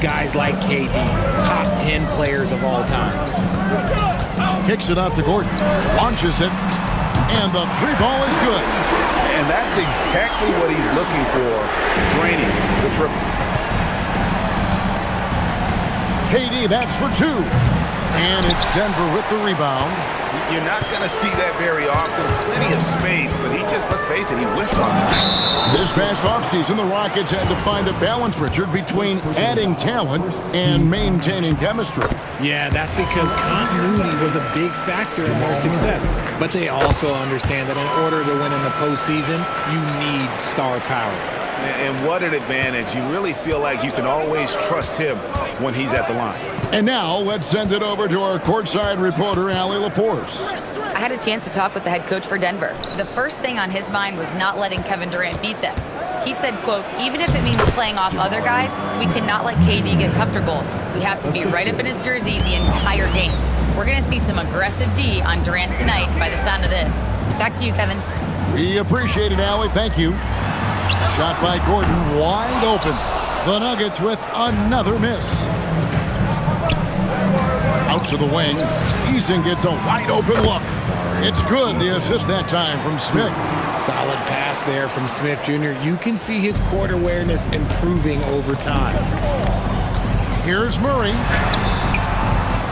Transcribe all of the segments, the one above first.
Guys like KD, top 10 players of all time. Kicks it out to Gordon, launches it, and the three ball is good. And that's exactly what he's looking for, draining the triple. KD, that's for two. And it's Denver with the rebound. You're not going to see that very often. Plenty of space, but he just, let's face it, he whiffs on it. This past offseason, the Rockets had to find a balance, Richard, between adding talent and maintaining chemistry. Yeah, that's because continuity was a big factor in their success. But they also understand that in order to win in the postseason, you need star power. And what an advantage. You really feel like you can always trust him when he's at the line. And now, let's send it over to our courtside reporter, Allie LaForce. I had a chance to talk with the head coach for Denver. The first thing on his mind was not letting Kevin Durant beat them. He said, quote, even if it means playing off other guys, we cannot let KD get comfortable. We have to be right up in his jersey the entire game. We're going to see some aggressive D on Durant tonight by the sound of this. Back to you, Kevin. We appreciate it, Allie. Thank you. Shot by Gordon, wide open. The Nuggets with another miss. Out to the wing. Eason gets a wide open look. It's good. The assist that time from Smith. Solid pass there from Smith Jr. You can see his court awareness improving over time. Here's Murray.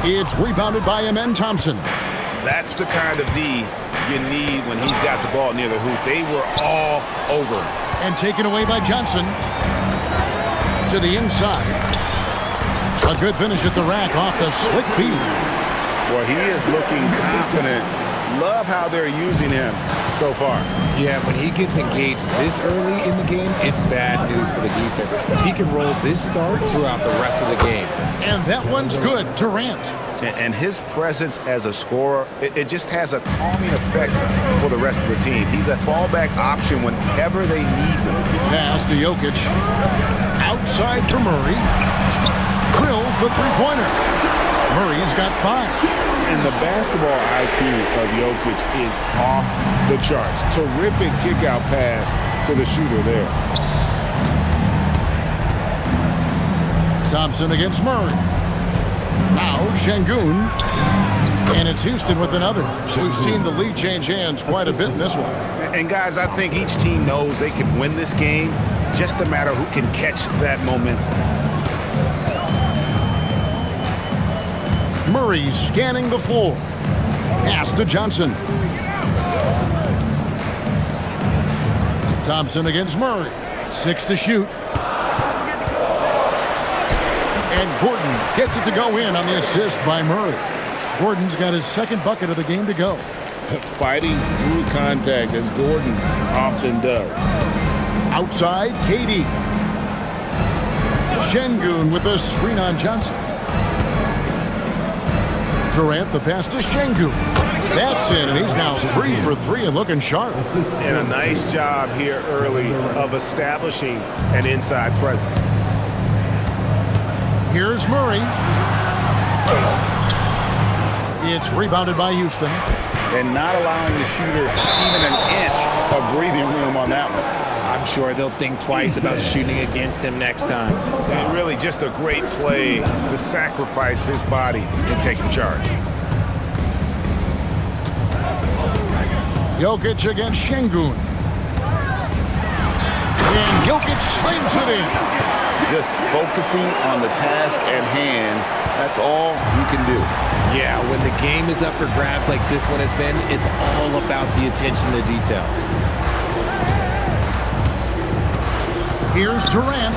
It's rebounded by Amen Thompson. That's the kind of D you need when he's got the ball near the hoop. They were all over. And taken away by Johnson. To the inside. A good finish at the rack off the slick feed. Boy, he is looking confident. Love how they're using him so far. Yeah, when he gets engaged this early in the game, it's bad news for the defense. He can roll this start throughout the rest of the game. And that one's good. Durant. And his presence as a scorer, it just has a calming effect for the rest of the team. He's a fallback option whenever they need him. Pass to Jokic. Outside for Murray. Drills the three-pointer. Murray's got 5. And the basketball IQ of Jokic is off the charts. Terrific kick-out pass to the shooter there. Thompson against Murray. Now Şengün. And it's Houston with another. We've seen the lead change hands quite a bit in this one. And guys, I think each team knows they can win this game. Just a matter who can catch that momentum. Murray scanning the floor. Pass to Johnson. Thompson against Murray. 6 to shoot. And Gordon gets it to go in on the assist by Murray. Gordon's got his second bucket of the game to go. Fighting through contact, as Gordon often does. Outside, KD. Şengün with a screen on Johnson. Durant, the pass to Şengün. That's in, and he's now 3 for 3 and looking sharp. And a nice job here early of establishing an inside presence. Here's Murray. It's rebounded by Houston. And not allowing the shooter even an inch of breathing room on that one. I'm sure they'll think twice about shooting against him next time. And really just a great play to sacrifice his body and take the charge. Jokic against Şengün. And Jokic slams it in. Just focusing on the task at hand, that's all you can do. Yeah, when the game is up for grabs like this one has been, it's all about the attention to detail. Here's Durant.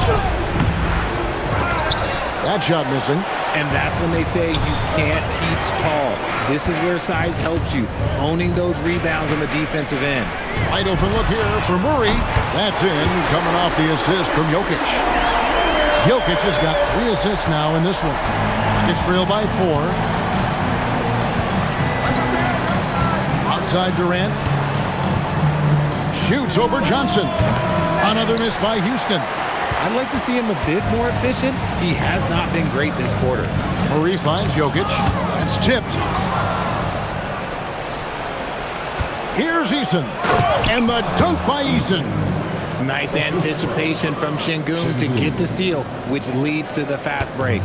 That shot missing. And that's when they say you can't teach tall. This is where size helps you, owning those rebounds on the defensive end. Wide open look here for Murray. That's in, coming off the assist from Jokic. Jokic has got 3 assists now in this one. Gets trailed by 4. Outside Durant. Shoots over Johnson. Another miss by Houston. I'd like to see him a bit more efficient. He has not been great this quarter. Murray finds Jokic. It's tipped. Here's Eason. And the dunk by Eason. Nice anticipation from Şengün to get the steal, which leads to the fast break.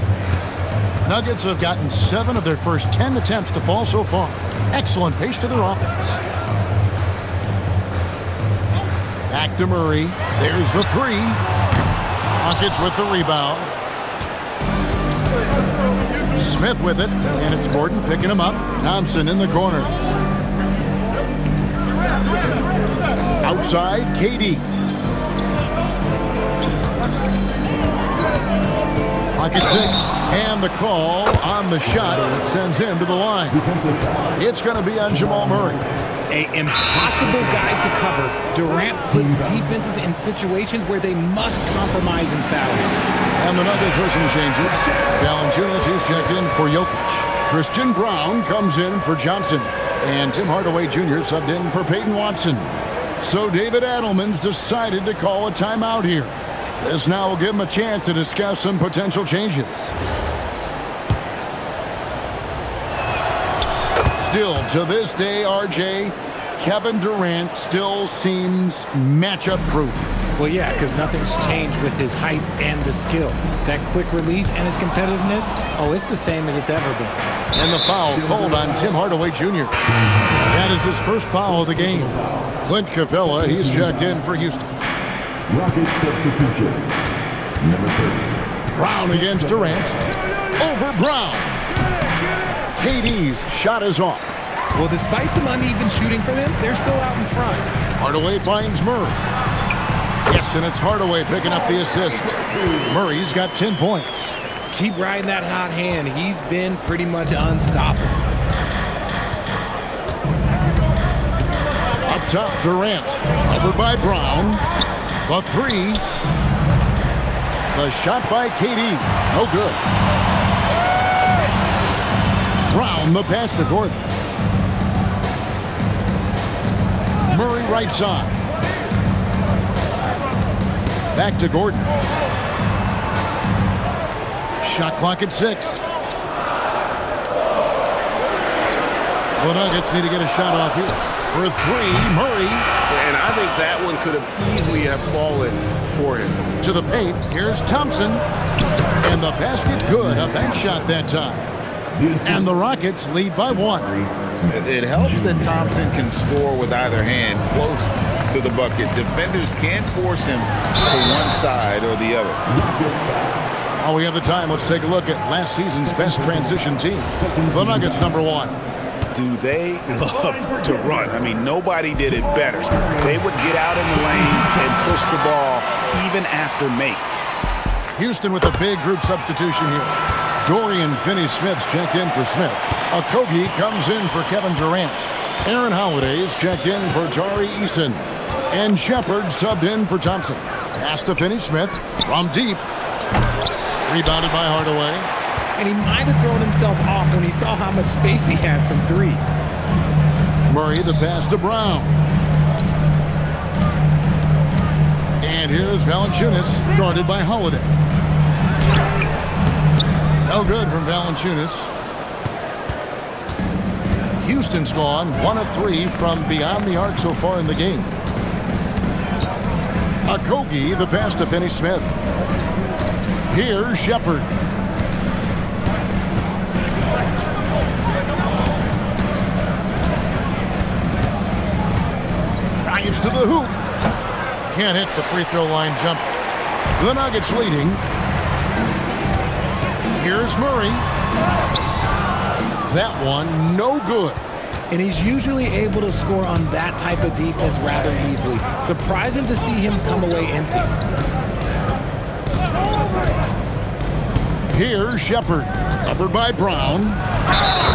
Nuggets have gotten 7 of their first 10 attempts to fall so far. Excellent pace to their offense. Back to Murray. There's the 3. Rockets with the rebound. Smith with it, and it's Gordon picking him up. Thompson in the corner. Outside, KD. Pocket 6, and the call on the shot that sends him to the line. It's going to be on Jamal Murray. An impossible guy to cover. Durant puts defenses in situations where they must compromise and foul. And the Nuggets with some changes. Valanciunas, he's checked in for Jokic. Christian Brown comes in for Johnson. And Tim Hardaway Jr. subbed in for Peyton Watson. So David Adelman's decided to call a timeout here. This now will give him a chance to discuss some potential changes. Still, to this day, RJ, Kevin Durant still seems matchup-proof. Well, yeah, because nothing's changed with his height and the skill. That quick release and his competitiveness, it's the same as it's ever been. And the foul called on Tim Hardaway Jr. That is his first foul of the game. Clint Capella, he's checked in for Houston. Rocket substitution. Number 30. Brown against Durant. Over Brown. KD's shot is off. Well, despite some uneven shooting for them, they're still out in front. Hardaway finds Murray. Yes, and it's Hardaway picking up the assist. Murray's got 10 points. Keep riding that hot hand. He's been pretty much unstoppable. Up top, Durant. Covered by Brown. The 3. The shot by KD. No good. Brown, the pass to Gordon. Murray right side. Back to Gordon. Shot clock at 6. The Nuggets need to get a shot off here. For 3, Murray. And I think that one could have easily have fallen for him. To the paint, here's Thompson. And the basket good, a bank shot that time. And the Rockets lead by 1. It helps that Thompson can score with either hand close to the bucket. Defenders can't force him to one side or the other. While we have the time, let's take a look at last season's best transition team. The Nuggets, number 1. Do they love to run? I mean, nobody did it better. They would get out in the lanes and push the ball even after makes. Houston with a big group substitution here. Dorian Finney-Smith's checked in for Smith. Okogie comes in for Kevin Durant. Aaron Holiday's checked in for Tari Eason. And Shepard subbed in for Thompson. Pass to Finney-Smith from deep. Rebounded by Hardaway. And he might have thrown himself off when he saw how much space he had from 3. Murray, the pass to Brown. And here's Valanciunas, guarded by Holiday. No good from Valanciunas. Houston's gone 1 of 3 from beyond the arc so far in the game. Okogie, the pass to Finney-Smith. Here's Shepard. Drives to the hoop. Can't hit the free throw line jump. The Nuggets leading. Here's Murray. That one, no good. And he's usually able to score on that type of defense rather easily. Surprising to see him come away empty. Here's Shepard, covered by Brown.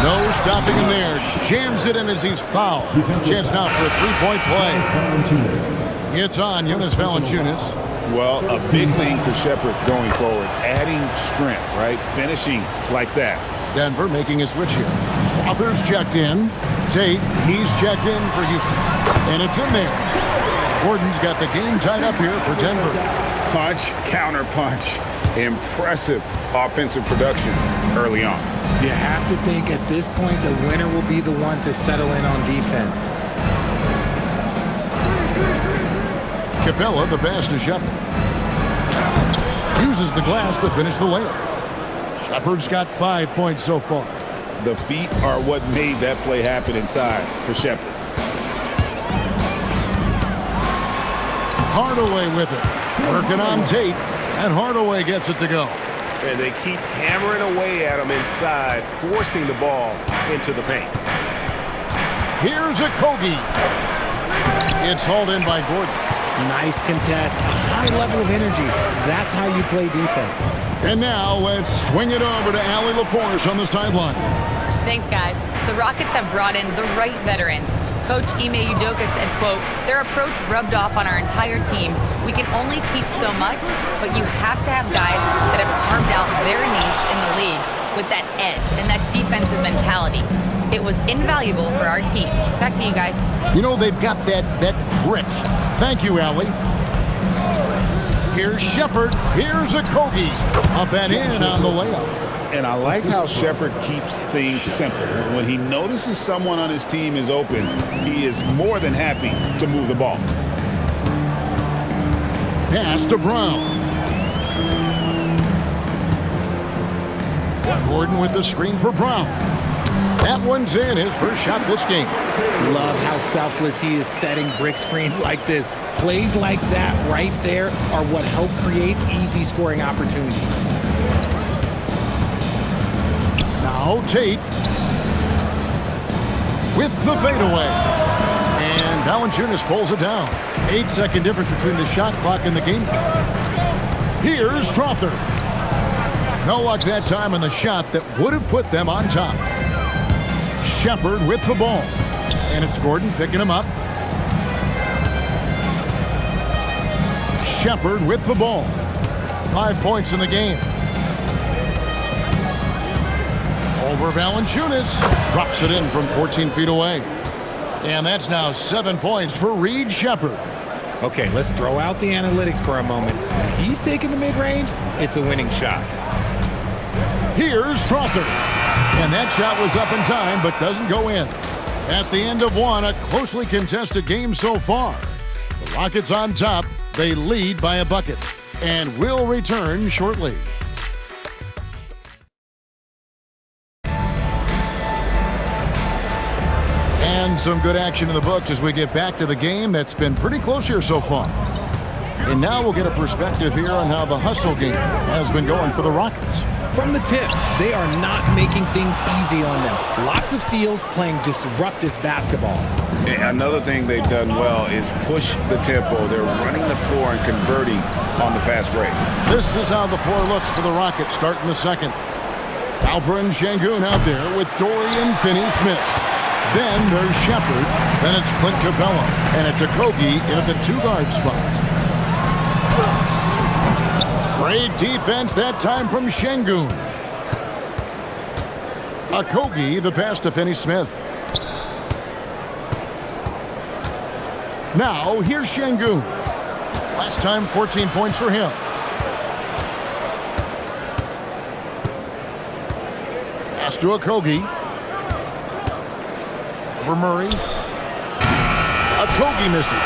No stopping him there. Jams it in as he's fouled. Chance now for a three-point play. It's on Jonas Valanciunas. Well, a big thing for Shepard going forward, adding strength, right? Finishing like that. Denver making a switch here. Author's checked in. Tate, he's checked in for Houston. And it's in there. Gordon's got the game tied up here for Denver. Punch, counter punch. Impressive offensive production early on. You have to think at this point the winner will be the one to settle in on defense. Capella, the pass to Shepard. Uses the glass to finish the layup. Shepard's got 5 points so far. The feet are what made that play happen inside for Shepard. Hardaway with it. Working on Tate, and Hardaway gets it to go. And they keep hammering away at him inside, forcing the ball into the paint. Here's a Kogi. It's hauled in by Gordon. Nice contest, a high level of energy. That's how you play defense. And now let's swing it over to Allie LaForce on the sideline. Thanks, guys. The Rockets have brought in the right veterans. Coach Ime Udoka said, quote, their approach rubbed off on our entire team. We can only teach so much, but you have to have guys that have carved out their niche in the league with that edge and that defensive mentality. It was invaluable for our team. Back to you guys. You know, they've got that grit. Thank you, Allie. Here's Shepard. Here's a Kogi. Up and in on the layup. And I like how Shepard keeps things simple. When he notices someone on his team is open, he is more than happy to move the ball. Pass to Brown. Gordon with the screen for Brown. That one's in, his first shot this game. Love how selfless he is setting brick screens like this. Plays like that right there are what help create easy scoring opportunities. Now Tate with the fadeaway. And Valanciunas pulls it down. 8-second difference between the shot clock and the game clock. Here's Strother. No luck that time on the shot that would have put them on top. Shepard with the ball. And it's Gordon picking him up. Shepard with the ball. 5 points in the game. Over Valanciunas. Drops it in from 14 feet away. And that's now 7 points for Reed Shepard. Okay, let's throw out the analytics for a moment. When he's taking the mid-range, it's a winning shot. Here's Strother. And that shot was up in time, but doesn't go in. At the end of one, a closely contested game so far. The Rockets on top. They lead by a bucket. And will return shortly. And some good action in the books as we get back to the game that's been pretty close here so far. And now we'll get a perspective here on how the hustle game has been going for the Rockets. From the tip, they are not making things easy on them. Lots of steals, playing disruptive basketball. And another thing they've done well is push the tempo. They're running the floor and converting on the fast break. This is how the floor looks for the Rockets starting the second. Alperen Şengün out there with Dorian Finney-Smith. Then there's Shepard. Then it's Clint Capella. And it's Okogie in at the two-guard spot. Great defense that time from Şengün. Okogie, the pass to Finney-Smith. Now, here's Şengün. Last time, 14 points for him. Pass to Okogie. Over Murray. Okogie misses.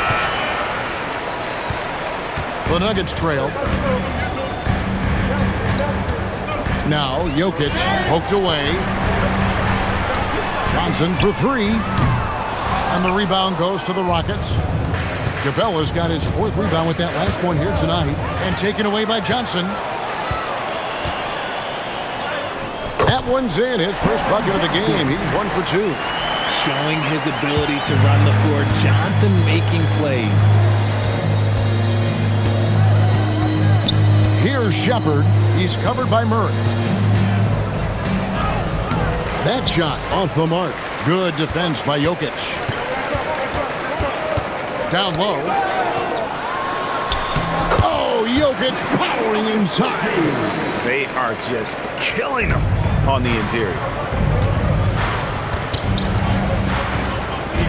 The Nuggets trail. Now, Jokic poked away. Johnson for three. And the rebound goes to the Rockets. Capella's got his fourth rebound with that last one here tonight. And taken away by Johnson. That one's in, his first bucket of the game. He's 1 for 2. Showing his ability to run the floor. Johnson making plays. Here's Shepard. He's covered by Murray. That shot off the mark. Good defense by Jokic. Down low. Oh, Jokic powering inside. They are just killing them on the interior.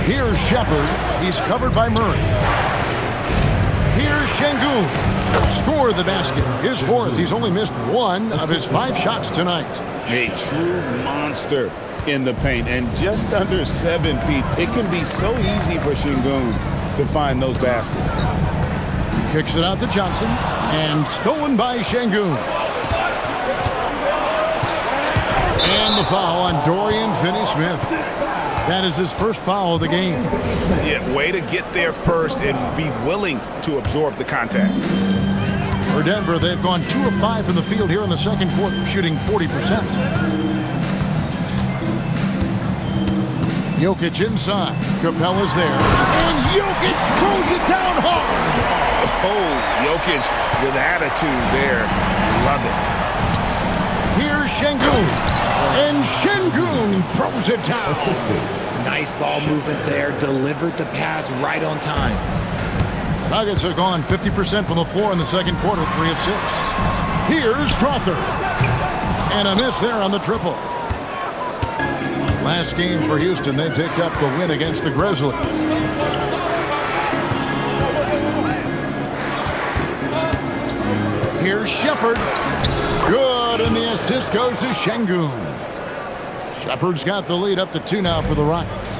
Here's Shepard. He's covered by Murray. Here's Şengün. Scored the basket. His fourth. He's only missed one of his 5 shots tonight. A true monster in the paint. And just under 7 feet. It can be so easy for Şengün to find those baskets. Kicks it out to Johnson. And stolen by Şengün. And the foul on Dorian Finney-Smith. That is his first foul of the game. Yeah, way to get there first and be willing to absorb the contact. For Denver, they've gone 2 of 5 from the field here in the second quarter, shooting 40%. Jokic inside. Capella's there. And Jokic throws it down hard. Oh, Jokic with attitude there. Love it. Here's Şengün. And Şengün throws it down. Nice ball movement there. Delivered the pass right on time. Nuggets have gone 50% from the floor in the second quarter, 3 of 6. Here's Strother. And a miss there on the triple. Last game for Houston, they picked up the win against the Grizzlies. Here's Shepard. Good, and the assist goes to Şengün. Shepard's got the lead up to 2 now for the Rockets.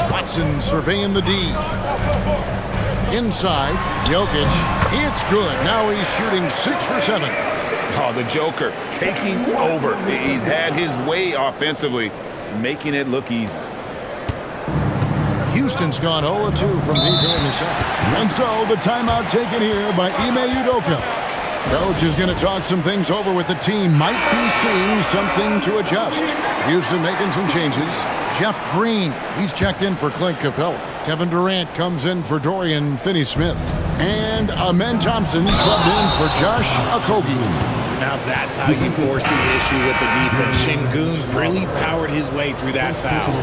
Watson surveying the D. Inside, Jokic. It's good. Now he's shooting 6 for 7. Oh, the Joker taking over. He's had his way offensively, making it look easy. Houston's gone 0-2 from deep here in the second. And so the timeout taken here by Ime Udoka. Coach is going to talk some things over with the team. Might be seeing something to adjust. Houston making some changes. Jeff Green, he's checked in for Clint Capella. Kevin Durant comes in for Dorian Finney-Smith. And Amen Thompson subbed in for Josh Okogie. Now that's how you force the issue with the defense. Şengün really powered his way through that foul.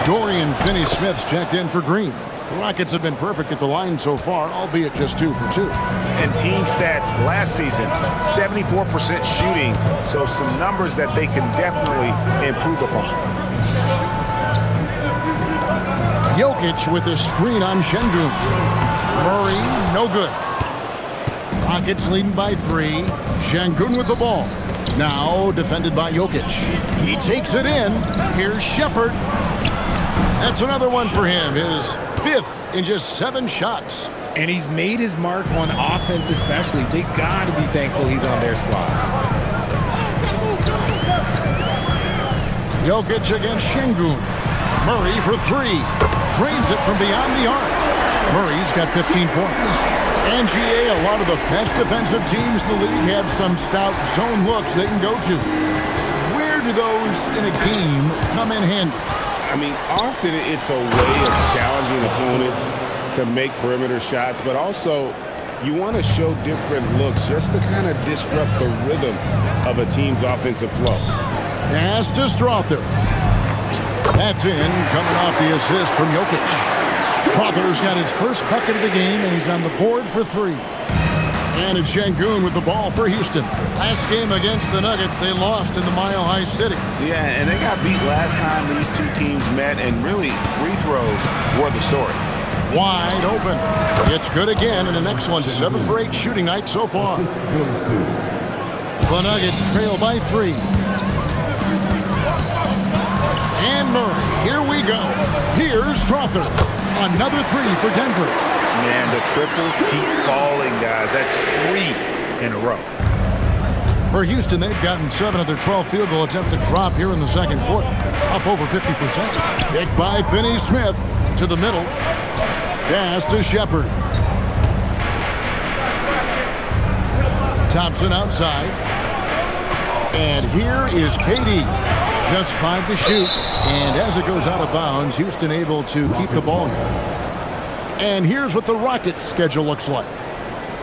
Dorian Finney-Smith's checked in for Green. The Rockets have been perfect at the line so far, albeit just 2 for 2. And team stats last season, 74% shooting, so some numbers that they can definitely improve upon. Jokic with a screen on Şengün. Murray, no good. Rockets leading by 3. Şengün with the ball. Now defended by Jokic. He takes it in. Here's Shepard. That's another one for him. His 5th in just 7 shots. And he's made his mark on offense especially. They got to be thankful he's on their squad. Jokic against Şengün. Murray for 3. Drains it from beyond the arc. Murray's got 15 points. And GA, a lot of the best defensive teams in the league have some stout zone looks they can go to. Where do those in a game come in handy? I mean, often it's a way of challenging opponents to make perimeter shots, but also you want to show different looks just to kind of disrupt the rhythm of a team's offensive flow. Pass to Strother. That's in, coming off the assist from Jokic. Strother's got his first bucket of the game, and he's on the board for 3. And it's Şengün with the ball for Houston. Last game against the Nuggets, they lost in the Mile High City. Yeah, and they got beat last time these 2 teams met, and really free throws were the story. Wide open. It's good again, and an excellent 7 for 8 shooting night so far. The Nuggets trail by 3. And Murray, here we go. Here's Strother. Another 3 for Denver. Man, the triples keep falling, guys. That's 3 in a row. For Houston, they've gotten 7 of their 12 field goal attempts to drop here in the second quarter. Up over 50%. Picked by Finney-Smith to the middle. Pass to Shepard. Thompson outside. And here is KD. Just 5 to shoot. And as it goes out of bounds, Houston able to keep the ball here. And here's what the Rockets' schedule looks like.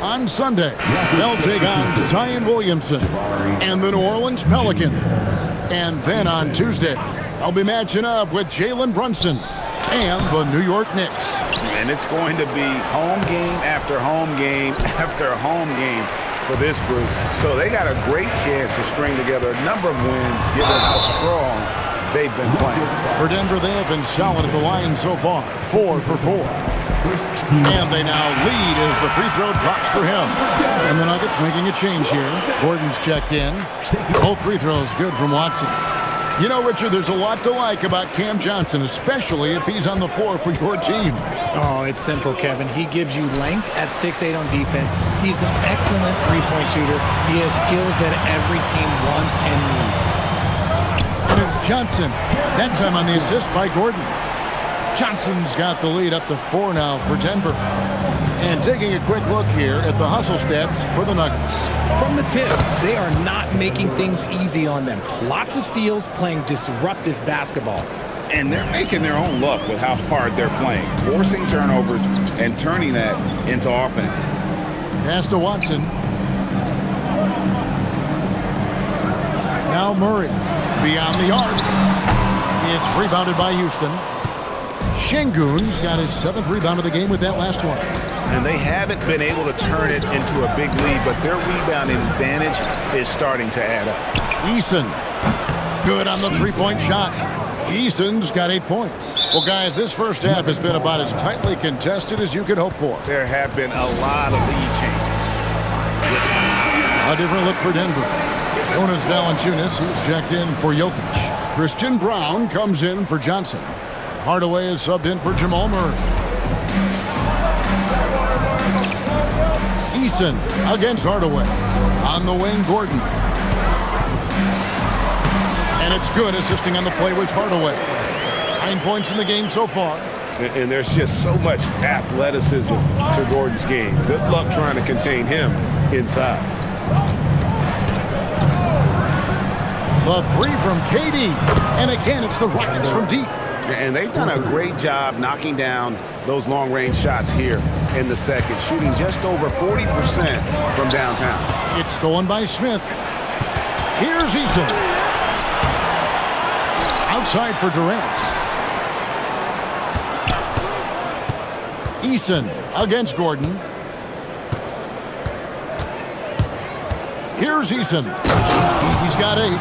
On Sunday, they'll take on Zion Williamson and the New Orleans Pelicans. And then on Tuesday, they'll be matching up with Jalen Brunson and the New York Knicks. And it's going to be home game after home game after home game for this group. So they got a great chance to string together a number of wins given how strong they've been playing. For Denver, they have been solid at the line so far. 4 for 4. And they now lead as the free throw drops for him. And the Nuggets making a change here. Gordon's checked in. Both free throws good from Watson. You know, Richard, there's a lot to like about Cam Johnson, especially if he's on the floor for your team. Oh, it's simple, Kevin. He gives you length at 6'8" on defense. He's an excellent three-point shooter. He has skills that every team wants and needs. And it's Johnson. That time on the assist by Gordon. Johnson's got the lead up to 4 now for Denver. And taking a quick look here at the hustle stats for the Nuggets. From the tip, they are not making things easy on them. Lots of steals, playing disruptive basketball. And they're making their own luck with how hard they're playing, forcing turnovers and turning that into offense. Pass to Watson. Now Murray beyond the arc. It's rebounded by Houston. Şengün's got his 7th rebound of the game with that last one. And they haven't been able to turn it into a big lead, but their rebounding advantage is starting to add up. Eason, good on the three-point shot. Eason's got 8 points. Well, guys, this first half has been about as tightly contested as you could hope for. There have been a lot of lead changes. A different look for Denver. Jonas Valanciunas, who's checked in for Jokic. Christian Brown comes in for Johnson. Hardaway is subbed in for Jamal Murray. Eason against Hardaway. On the wing, Gordon. And it's good, assisting on the play with Hardaway. 9 points in the game so far. And there's just so much athleticism to Gordon's game. Good luck trying to contain him inside. The 3 from KD. And again, it's the Rockets from deep. And they've done a great job knocking down those long-range shots here in the second, shooting just over 40% from downtown. It's stolen by Smith. Here's Eason. Outside for Durant. Eason against Gordon. Here's Eason. He's got 8.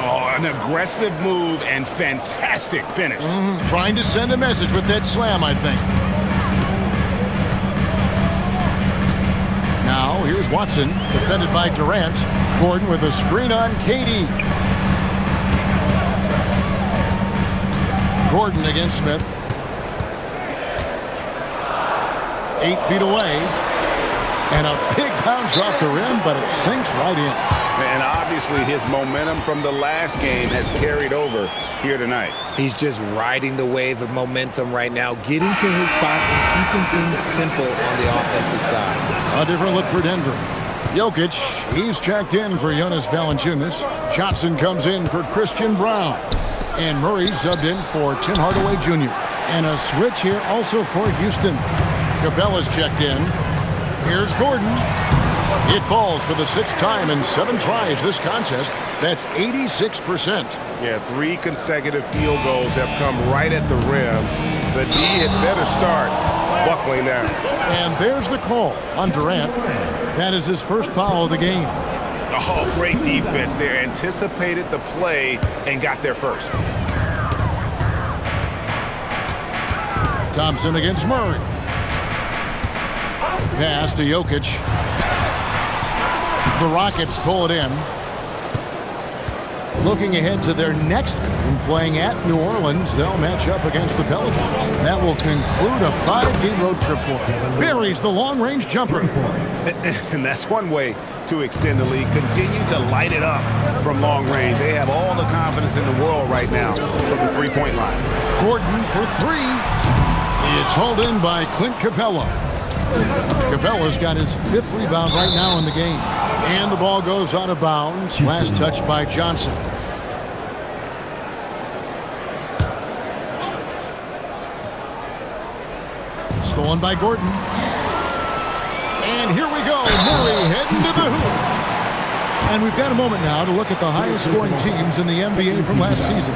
Oh, an aggressive move and fantastic finish. Trying to send a message with that slam, I think. Now, here's Watson, defended by Durant. Gordon with a screen on KD. Gordon against Smith. 8 feet away. And a big bounce off the rim, but it sinks right in. And obviously his momentum from the last game has carried over here tonight. He's just riding the wave of momentum right now, getting to his spots and keeping things simple on the offensive side. A different look for Denver. Jokic, he's checked in for Jonas Valanciunas. Johnson comes in for Christian Brown. And Murray subbed in for Tim Hardaway Jr. And a switch here also for Houston. Capella's checked in. Here's Gordon. It falls for the 6th time in 7 tries this contest. That's 86%. Yeah, 3 consecutive field goals have come right at the rim. The D had better start buckling down. And there's the call on Durant. That is his first foul of the game. Oh, great defense there. Anticipated the play and got there first. Thompson against Murray. Pass to Jokic. The Rockets pull it in. Looking ahead to their next game, playing at New Orleans, they'll match up against the Pelicans. That will conclude a 5-game road trip for them. Buries the long-range jumper. And that's one way to extend the lead. Continue to light it up from long range. They have all the confidence in the world right now from the three-point line. Gordon for 3. It's hauled in by Clint Capella. Capella's got his 5th rebound right now in the game. And the ball goes out of bounds. Last touch by Johnson. Stolen by Gordon. And here we go. Murray heading to the hoop. And we've got a moment now to look at the highest scoring teams in the NBA from last season.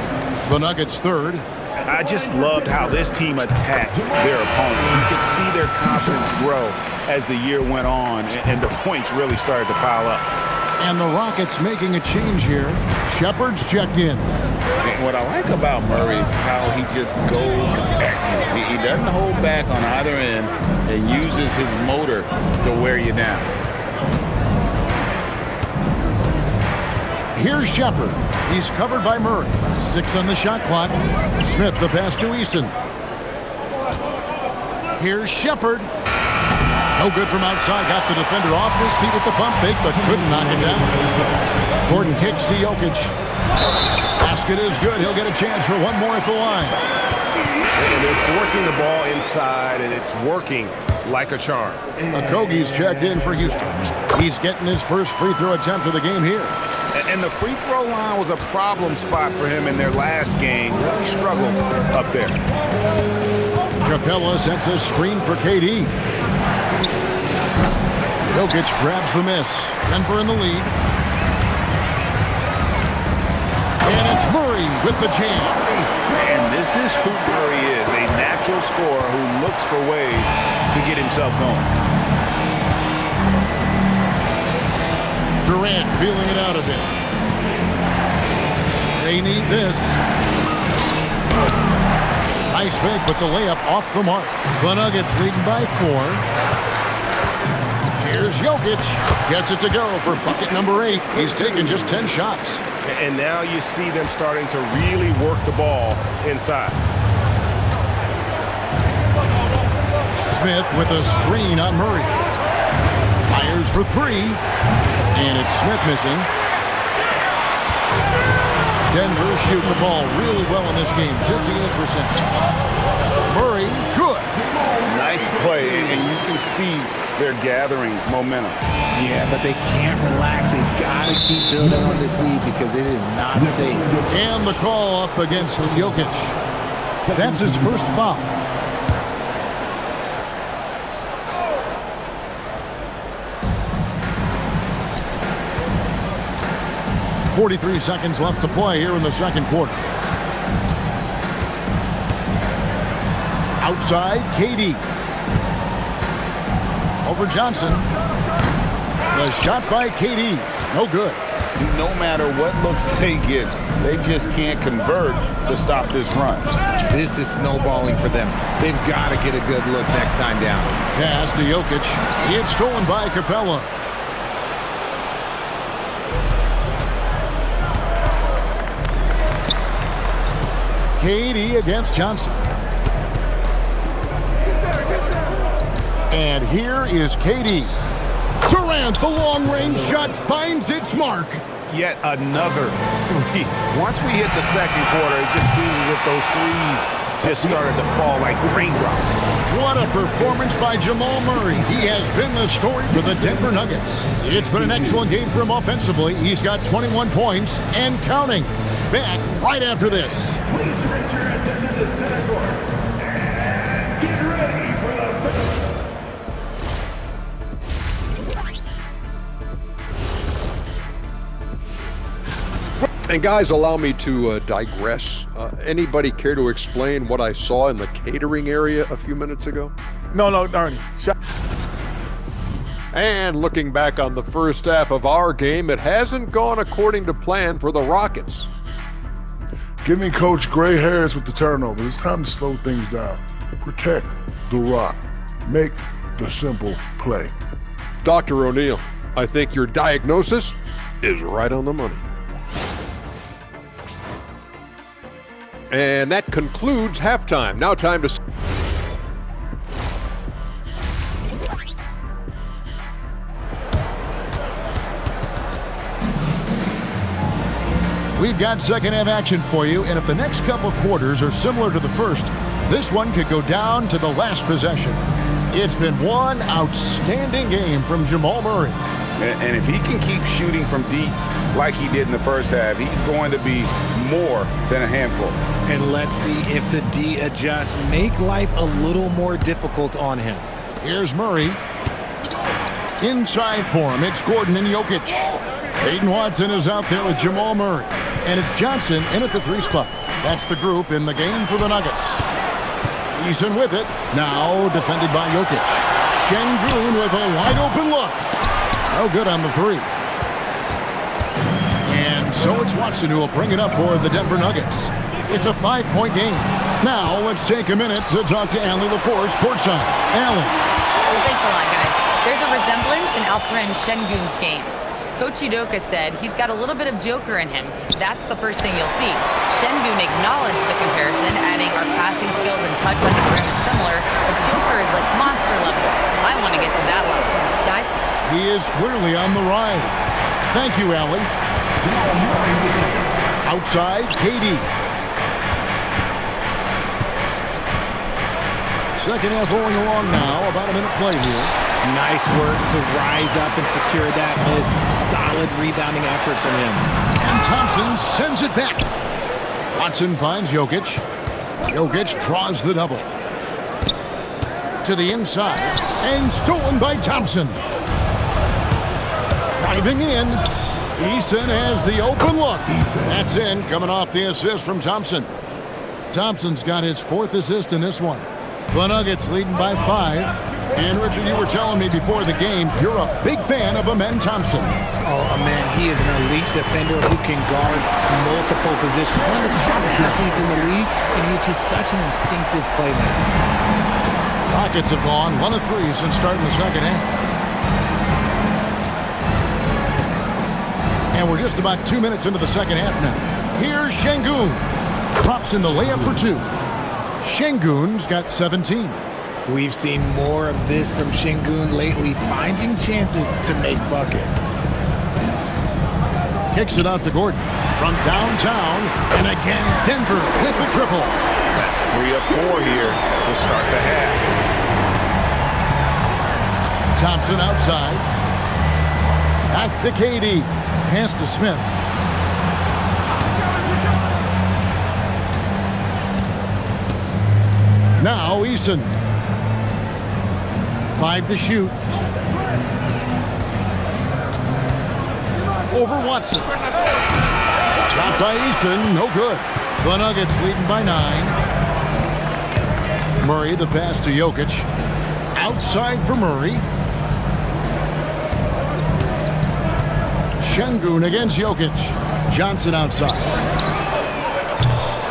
The Nuggets 3rd. I just loved how this team attacked their opponents. You could see their confidence grow as the year went on, and the points really started to pile up. And the Rockets making a change here. Shepard's checked in. And what I like about Murray is how he just goes at you. He doesn't hold back on either end and uses his motor to wear you down. Here's Shepard. He's covered by Murray. 6 on the shot clock. Smith the pass to Eason. Here's Shepard. No good from outside. Got the defender off his feet at the pump fake, but couldn't knock it down. Gordon kicks to Jokic. Basket is good. He'll get a chance for one more at the line. And they're forcing the ball inside, and it's working like a charm. Okogie's checked in for Houston. He's getting his first free throw attempt of the game here. And the free throw line was a problem spot for him in their last game. Really struggled up there. Capella sets a screen for KD. Jokic grabs the miss. Denver in the lead. And it's Murray with the jam. And this is who Murray is, a natural scorer who looks for ways to get himself going. Durant feeling it out a bit. They need this. Nice fake, but the layup off the mark. The Nuggets leading by 4. Here's Jokic. Gets it to go for bucket number 8. He's taken just 10 shots. And now you see them starting to really work the ball inside. Smith with a screen on Murray. Fires for 3. And it's Smith missing. Denver shooting the ball really well in this game, 58%. Murray, good. Nice play, and you can see they're gathering momentum. Yeah, but they can't relax. They've got to keep building on this lead because it is not safe. And the call up against Jokic. That's his first foul. .43 seconds left to play here in the second quarter. Outside, KD. Over Johnson. The shot by KD. No good. No matter what looks they get, they just can't convert to stop this run. This is snowballing for them. They've got to get a good look next time down. Pass to Jokic. It's stolen by Capella. KD against Johnson. And here is KD. Durant, the long-range shot finds its mark. Yet another 3. Once we hit the second quarter, it just seems as if those threes just started to fall like raindrops. What a performance by Jamal Murray. He has been the story for the Denver Nuggets. It's been an excellent game for him offensively. He's got 21 points and counting. Back right after this. Please direct your attention to the center court. And get ready for the And guys, allow me to digress. Anybody care to explain what I saw in the catering area a few minutes ago? No, Ernie. And looking back on the first half of our game, it hasn't gone according to plan for the Rockets. Give me Coach gray hairs with the turnover. It's time to slow things down. Protect the rock. Make the simple play. Dr. O'Neal, I think your diagnosis is right on the money. And that concludes halftime. Now time to... We've got second half action for you, and if the next couple quarters are similar to the first, this one could go down to the last possession. It's been one outstanding game from Jamal Murray. And if he can keep shooting from deep like he did in the first half, he's going to be more than a handful. And let's see if the D adjusts, make life a little more difficult on him. Here's Murray. Inside for him, it's Gordon and Jokic. Peyton Watson is out there with Jamal Murray. And it's Johnson in at the 3 spot. That's the group in the game for the Nuggets. Eason with it. Now defended by Jokic. Şengün with a wide open look. No good on the 3. And so it's Watson who will bring it up for the Denver Nuggets. It's a 5-point game. Now let's take a minute to talk to Allie LaForce courtside. Allie. Well, thanks a lot, guys. There's a resemblance in Alperen Şengün's game. Coach Udoka said he's got a little bit of Joker in him. That's the first thing you'll see. Sengun acknowledged the comparison, adding our passing skills and touch on the rim is similar, but Joker is like monster level. I want to get to that level. Guys? He is clearly on the ride. Thank you, Allie. Outside, Katie. Second half rolling along now. About a minute play here. Nice work to rise up and secure that miss. Solid rebounding effort from him. And Thompson sends it back. Watson finds Jokic. Jokic draws the double. To the inside. And stolen by Thompson. Driving in. Eason has the open look. That's in, coming off the assist from Thompson. Thompson's got his 4th assist in this one. The Nuggets leading by 5. And Richard, you were telling me before the game, you're a big fan of Amen Thompson. Oh, man, he is an elite defender who can guard multiple positions. One of the top athletes in the league, and he's just such an instinctive playmaker. Rockets have gone 1 of 3 since starting the second half. And we're just about 2 minutes into the second half now. Here's Sengun. Drops in the layup for 2. Sengun's got 17. We've seen more of this from Sengun lately, finding chances to make buckets. Kicks it out to Gordon from downtown, and again Denver with the triple. That's 3 of 4 here to start the half. Thompson outside. Back to Katie. Pass to Smith. Now Eason. 5 to shoot. Over Watson. Shot by Eason, no good. The Nuggets leading by 9. Murray, the pass to Jokic. Outside for Murray. Sengun against Jokic. Johnson outside.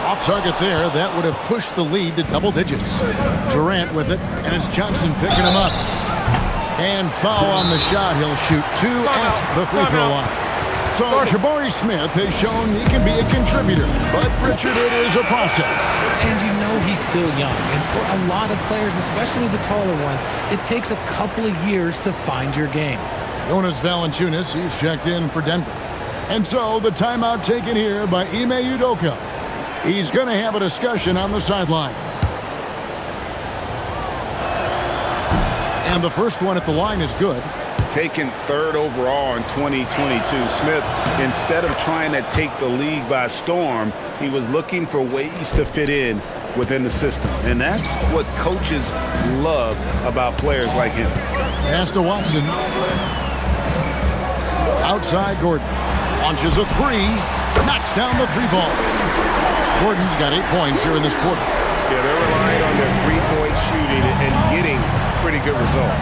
Off target there. That would have pushed the lead to double digits. Durant with it, and it's Johnson picking him up. And foul on the shot. He'll shoot 2 at the free throw line. So Jabari Smith has shown he can be a contributor, but Richard, it is a process. And you know he's still young, and for a lot of players, especially the taller ones, it takes a couple of years to find your game. Jonas Valanciunas, he's checked in for Denver. And so the timeout taken here by Ime Udoka. He's going to have a discussion on the sideline. And the first one at the line is good. Taken 3rd overall in 2022, Smith, instead of trying to take the league by storm, he was looking for ways to fit in within the system. And that's what coaches love about players like him. Pass to Watson. Outside Gordon. Launches a 3. Knocks down the 3 ball. Gordon's got 8 points here in this quarter. Yeah, they're relying on their 3-point shooting and getting pretty good results.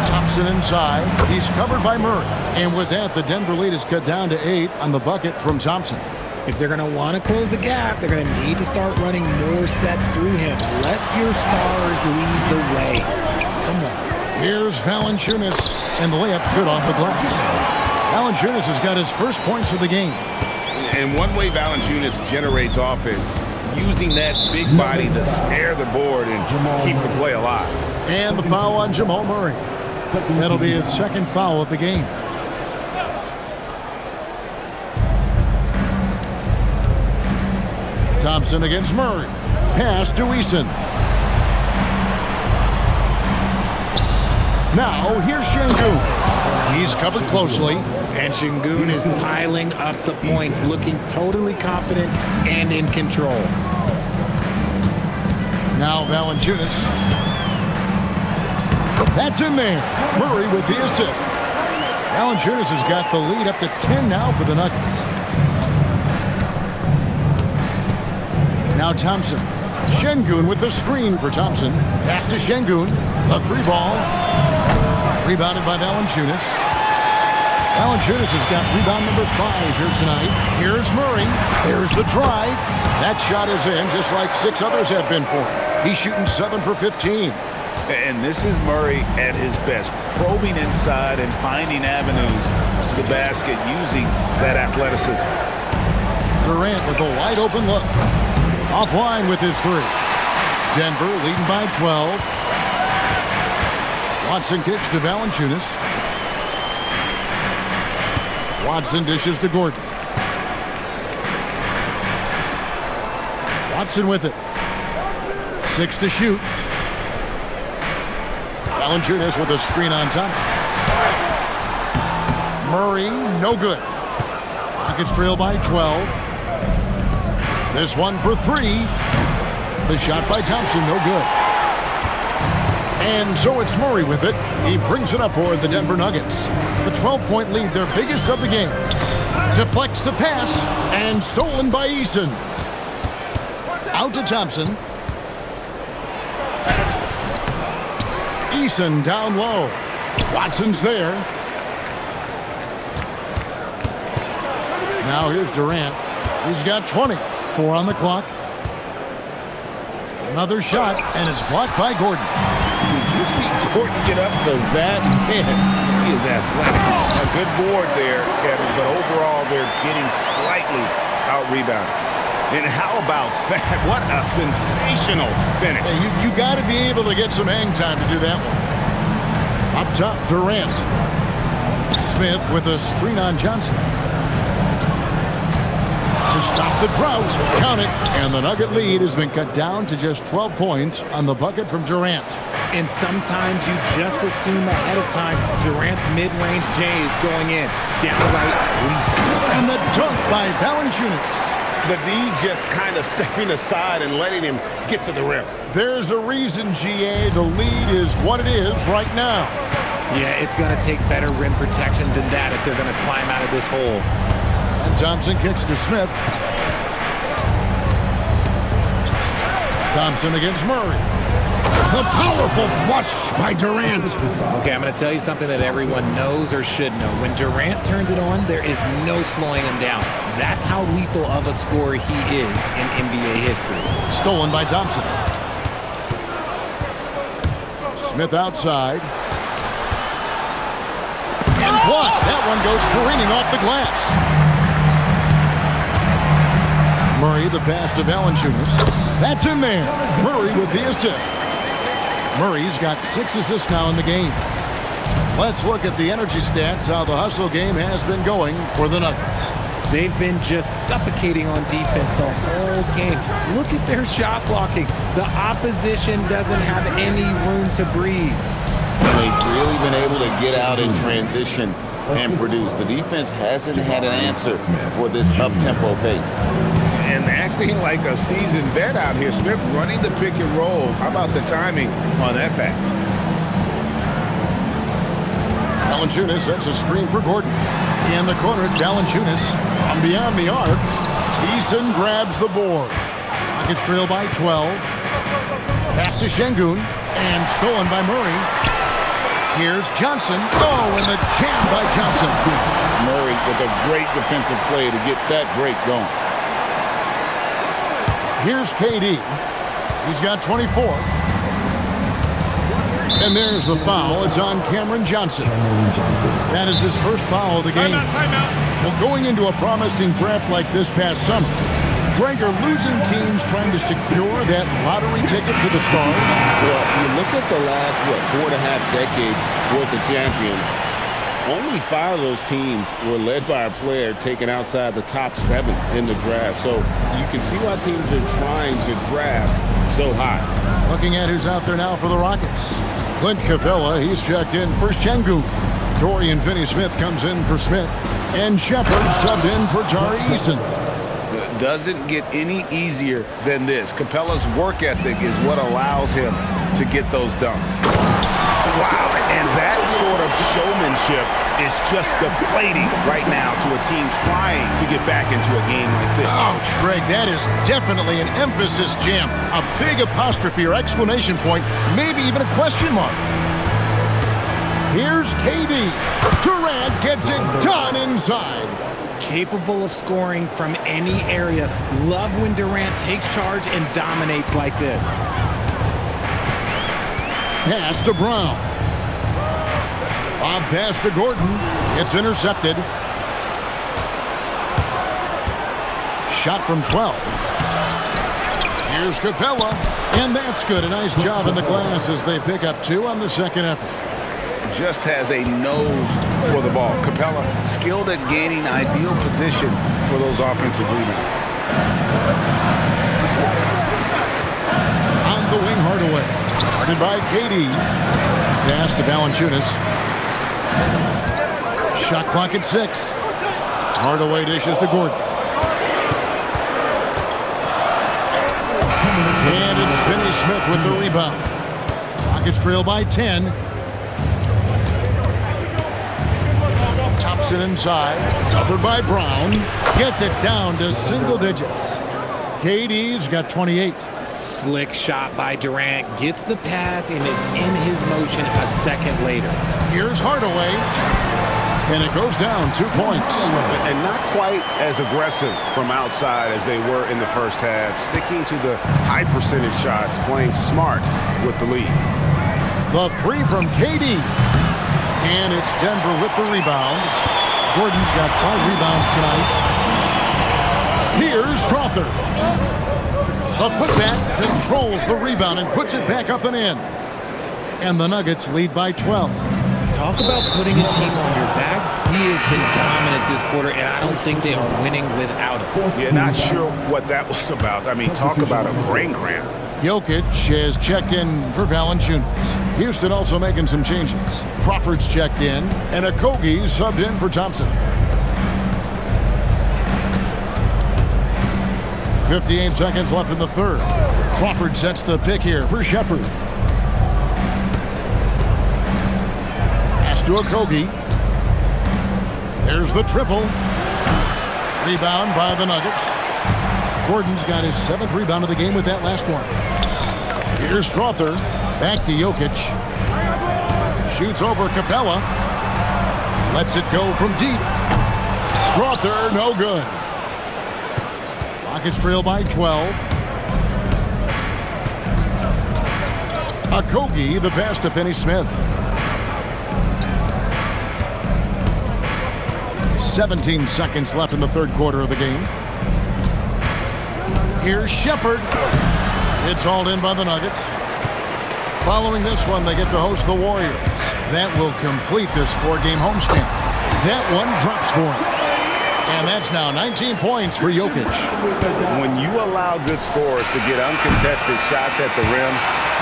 Thompson inside. He's covered by Murray. And with that, the Denver lead is cut down to 8 on the bucket from Thompson. If they're going to want to close the gap, they're going to need to start running more sets through him. Let your stars lead the way. Come on. Here's Valanciunas, and the layup's good off the glass. Valanciunas has got his first points of the game. And one way Valanciunas generates offense, using that big body to snare the board and keep the play alive. And the foul on Jamal Murray. That'll be his second foul of the game. Thompson against Murray. Pass to Eason. Now, here's Sengun. He's covered closely. And Sengun is piling up the points, looking totally confident and in control. Now Valanciunas. That's in there. Murray with the assist. Valanciunas has got the lead up to 10 now for the Nuggets. Now Thompson. Sengun with the screen for Thompson. Pass to Sengun. The 3 ball. Rebounded by Valanciunas. Valanciunas has got rebound number 5 here tonight. Here's Murray. There's the drive. That shot is in, just like 6 others have been for him. He's shooting 7 for 15. And this is Murray at his best, probing inside and finding avenues to the basket using that athleticism. Durant with a wide open look. Offline with his three. Denver leading by 12. Watson kicks to Valanciunas. Watson dishes to Gordon. Watson with it. 6 to shoot. Valanciunas with a screen on Thompson. Murray, no good. Rockets trail by 12. This one for 3. The shot by Thompson, no good. And so it's Murray with it. He brings it up for the Denver Nuggets. The 12-point lead, their biggest of the game. Deflects the pass, and stolen by Eason. Out to Thompson. Eason down low. Watson's there. Now here's Durant. He's got 20. 4 on the clock. Another shot, and it's blocked by Gordon. Did you see Gordon get up for that? Man, he is athletic. A good board there, Kevin, but overall they're getting slightly out-rebounded. And how about that? What a sensational finish. Hey, you got to be able to get some hang time to do that one. Up top, Durant. Smith with a screen on Johnson. To stop the drought, count it, and the Nugget lead has been cut down to just 12 points on the bucket from Durant. And sometimes you just assume ahead of time Durant's mid-range J is going in. Downright lethal. And the dunk by Valanciunas. The D just kind of stepping aside and letting him get to the rim. There's a reason, GA, the lead is what it is right now. Yeah, it's going to take better rim protection than that if they're going to climb out of this hole. And Thompson kicks to Smith. Thompson against Murray. The powerful flush by Durant. Okay, I'm going to tell you something that everyone knows or should know. When Durant turns it on, there is no slowing him down. That's how lethal of a scorer he is in NBA history. Stolen by Thompson. Smith outside. And blocked. That one goes careening off the glass. Murray, the pass to Valanciunas. That's in there. Murray with the assist. Murray's got 6 assists now in the game. Let's look at the energy stats, how the hustle game has been going for the Nuggets. They've been just suffocating on defense the whole game. Look at their shot blocking. The opposition doesn't have any room to breathe. And they've really been able to get out in transition and produce. The defense hasn't had an answer for this up-tempo pace. And acting like a seasoned vet out here, Smith running the pick and rolls. How about the timing on that pass? Valanciunas sets a screen for Gordon. In the corner, it's Valanciunas. From beyond the arc, Eason grabs the board. Rockets trail by 12. Pass to Şengün, and stolen by Murray. Here's Johnson. Oh, and the jam by Johnson. Murray with a great defensive play to get that break going. Here's KD. He's got 24. And there's the foul. It's on Cameron Johnson. That is his first foul of the game. Timeout. Well, going into a promising draft like this past summer, Greg, are losing teams trying to secure that lottery ticket to the stars? Well, you look at the last, 4.5 decades worth of champions, only 5 of those teams were led by a player taken outside the top 7 in the draft. So you can see why teams are trying to draft so high. Looking at who's out there now for the Rockets. Clint Capella, he's checked in for Şengün. Dorian Finney-Smith comes in for Smith. And Shepard subbed in for Tari Eason. Doesn't get any easier than this. Capella's work ethic is what allows him to get those dunks. Wow, and that sort of showmanship is just deflating right now to a team trying to get back into a game like this. Ouch, Greg, that is definitely an emphasis jam. A big apostrophe or exclamation point, maybe even a question mark. Here's KD. Durant gets it done inside. Capable of scoring from any area. Love when Durant takes charge and dominates like this. pass to Brown. Bob pass to Gordon. It's intercepted. Shot from 12. Here's Capella. And that's good. A nice job in the glass as they pick up 2 on the second effort. Just has a nose for the ball. Capella skilled at gaining ideal position for those offensive rebounds. On the wing, Hardaway. Guarded by KD. Pass to Valanciunas. Shot clock at 6. Hardaway dishes to Gordon. And it's Finney Smith with the rebound. Rockets trail by 10. Thompson inside. Covered by Brown. Gets it down to single digits. KD's got 28. Slick shot by Durant. Gets the pass and is in his motion a second later. Here's Hardaway. And it goes down 2 points. And not quite as aggressive from outside as they were in the first half. Sticking to the high percentage shots, playing smart with the lead. The 3 from KD. And it's Denver with the rebound. Gordon's got 5 rebounds tonight. Here's Strother. The putback controls the rebound and puts it back up and in. And the Nuggets lead by 12. Talk about putting a team on your back. He has been dominant this quarter, and I don't think they are winning without him. Yeah, not sure what that was about. I mean, talk about a brain cramp. Jokic has checked in for Valanciunas. Houston also making some changes. Crawford's checked in, and Okogie subbed in for Thompson. 58 seconds left in the third. Crawford sets the pick here for Shepherd. Pass to Okogie. There's the triple. Rebound by the Nuggets. Gordon's got his 7th rebound of the game with that last one. Here's Strother. Back to Jokic. Shoots over Capella. Lets it go from deep. Strother, no good. Rockets trail by 12. Okogie, the pass to Finney Smith. 17 seconds left in the third quarter of the game. Here's Shepherd. It's hauled in by the Nuggets. Following this one, they get to host the Warriors. That will complete this 4-game homestand. That one drops for him. And that's now 19 points for Jokic. When you allow good scorers to get uncontested shots at the rim,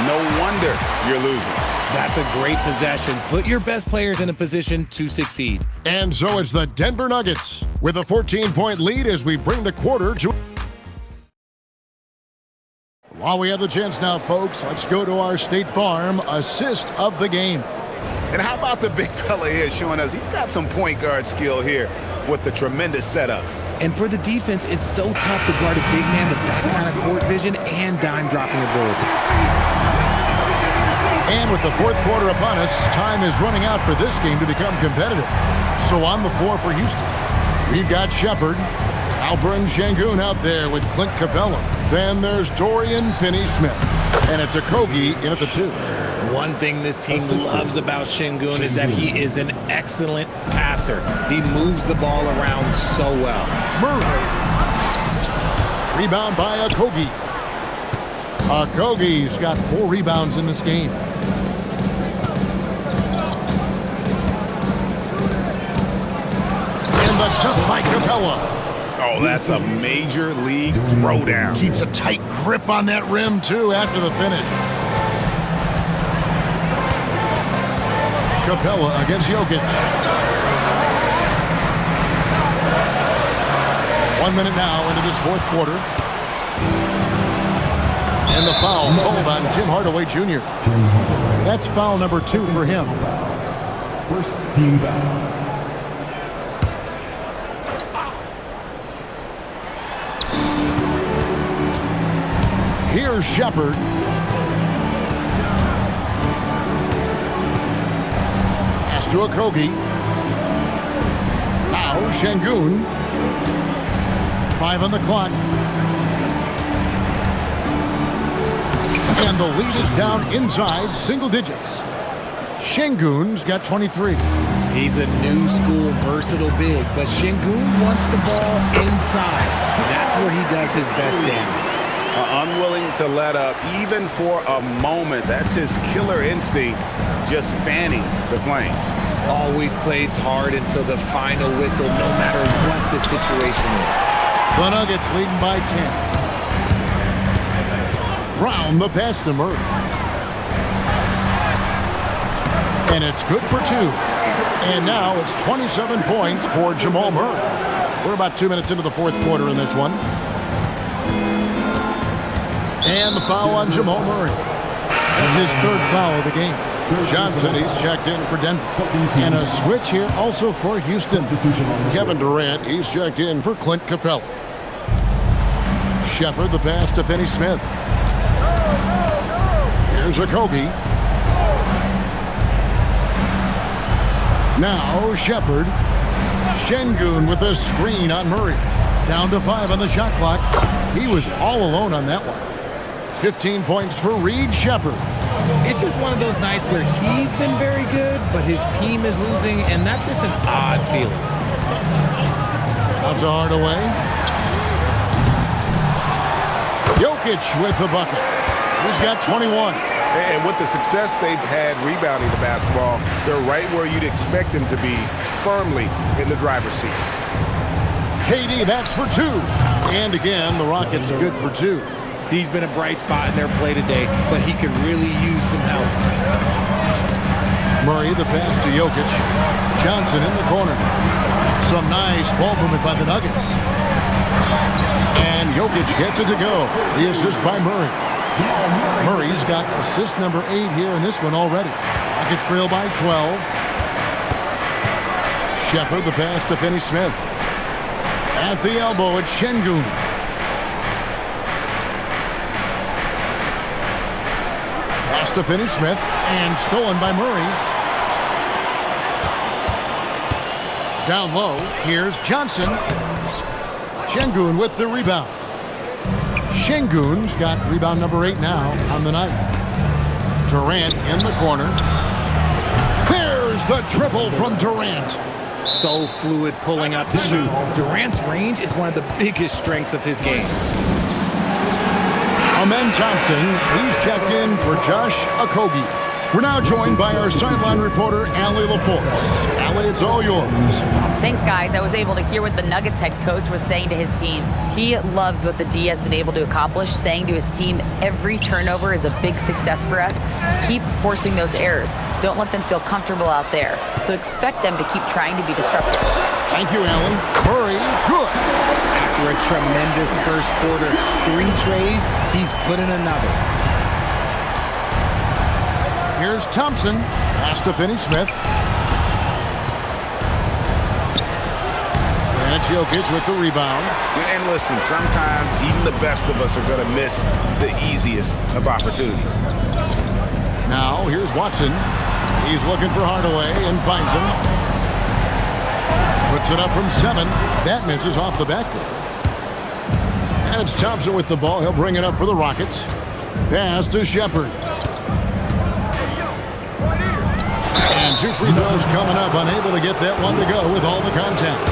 no wonder you're losing. That's a great possession. Put your best players in a position to succeed. And so it's the Denver Nuggets with a 14-point lead as we bring the quarter to... While we have the chance now, folks, let's go to our State Farm assist of the game. And how about the big fella here showing us he's got some point guard skill here with the tremendous setup. And for the defense, it's so tough to guard a big man with that kind of court vision and dime-dropping ability. And with the fourth quarter upon us, time is running out for this game to become competitive. So on the floor for Houston, we've got Shepherd, Alperen Şengün out there with Clint Capella. Then there's Dorian Finney-Smith. And it's Okogie in at the 2. One thing this team loves about Şengün is that he is an excellent passer. He moves the ball around so well. Murray. Rebound by Okogie. Okogie's got 4 rebounds in this game. And the dunk by Capella. Oh, that's a major league throwdown. Keeps a tight grip on that rim, too, after the finish. Capella against Jokic. 1 minute now into this fourth quarter. And the foul called on Tim Hardaway Jr. That's foul number 2 for him. First team foul. Here's Shepherd. Pass to Okogie. Now Şengün. 5 on the clock. And the lead is down inside single digits. Şengün's got 23. He's a new school versatile big, but Şengün wants the ball inside. That's where he does his best damage. Unwilling to let up even for a moment. That's his killer instinct, just fanning the flame. Always plays hard until the final whistle, no matter what the situation is. The Nuggets leading by 10. Brown the pass to Murray. And it's good for 2. And now it's 27 points for Jamal Murray. We're about 2 minutes into the fourth quarter in this one. And the foul on Jamal Murray. That's his third foul of the game. Johnson, he's checked in for Denver. And a switch here also for Houston. Kevin Durant, he's checked in for Clint Capella. Shepard, the pass to Finney Smith. Here's Okogie. Now Shepard. Şengün with a screen on Murray. Down to 5 on the shot clock. He was all alone on that one. 15 points for Reed Shepard. It's just one of those nights where he's been very good, but his team is losing, and that's just an odd feeling. Out to Hardaway. Jokic with the bucket. He's got 21. And with the success they've had rebounding the basketball, they're right where you'd expect them to be, firmly in the driver's seat. KD, that's for 2. And again, the Rockets good for 2. He's been a bright spot in their play today, but he could really use some help. Murray, the pass to Jokic. Johnson in the corner. Some nice ball movement by the Nuggets. And Jokic gets it to go. The assist by Murray. Murray's got assist number 8 here in this one already. Rockets trail by 12. Shepard, the pass to Finney Smith. At the elbow, it's Şengün. Pass to Finney Smith, and stolen by Murray. Down low, here's Johnson. Şengün with the rebound. Şengün's got rebound number 8 now on the night. Durant in the corner. There's the triple from Durant. So fluid pulling up to shoot. Durant's range is one of the biggest strengths of his game. Amen Thompson, he's checked in for Josh Okogie. We're now joined by our sideline reporter, Allie LaForce. Allie, it's all yours. Thanks, guys. I was able to hear what the Nuggets head coach was saying to his team. He loves what the D has been able to accomplish, saying to his team, every turnover is a big success for us. Keep forcing those errors. Don't let them feel comfortable out there. So expect them to keep trying to be disruptive. Thank you, Allie. Murray, good. After a tremendous first quarter, 3 trays, he's put in another. Here's Thompson. Pass to Finney Smith. And Jokic with the rebound. And listen, sometimes even the best of us are going to miss the easiest of opportunities. Now, here's Watson. He's looking for Hardaway and finds him. Puts it up from 7. That misses off the backboard. And it's Thompson with the ball. He'll bring it up for the Rockets. Pass to Shepard. And 2 free throws coming up. Unable to get that one to go with all the contact.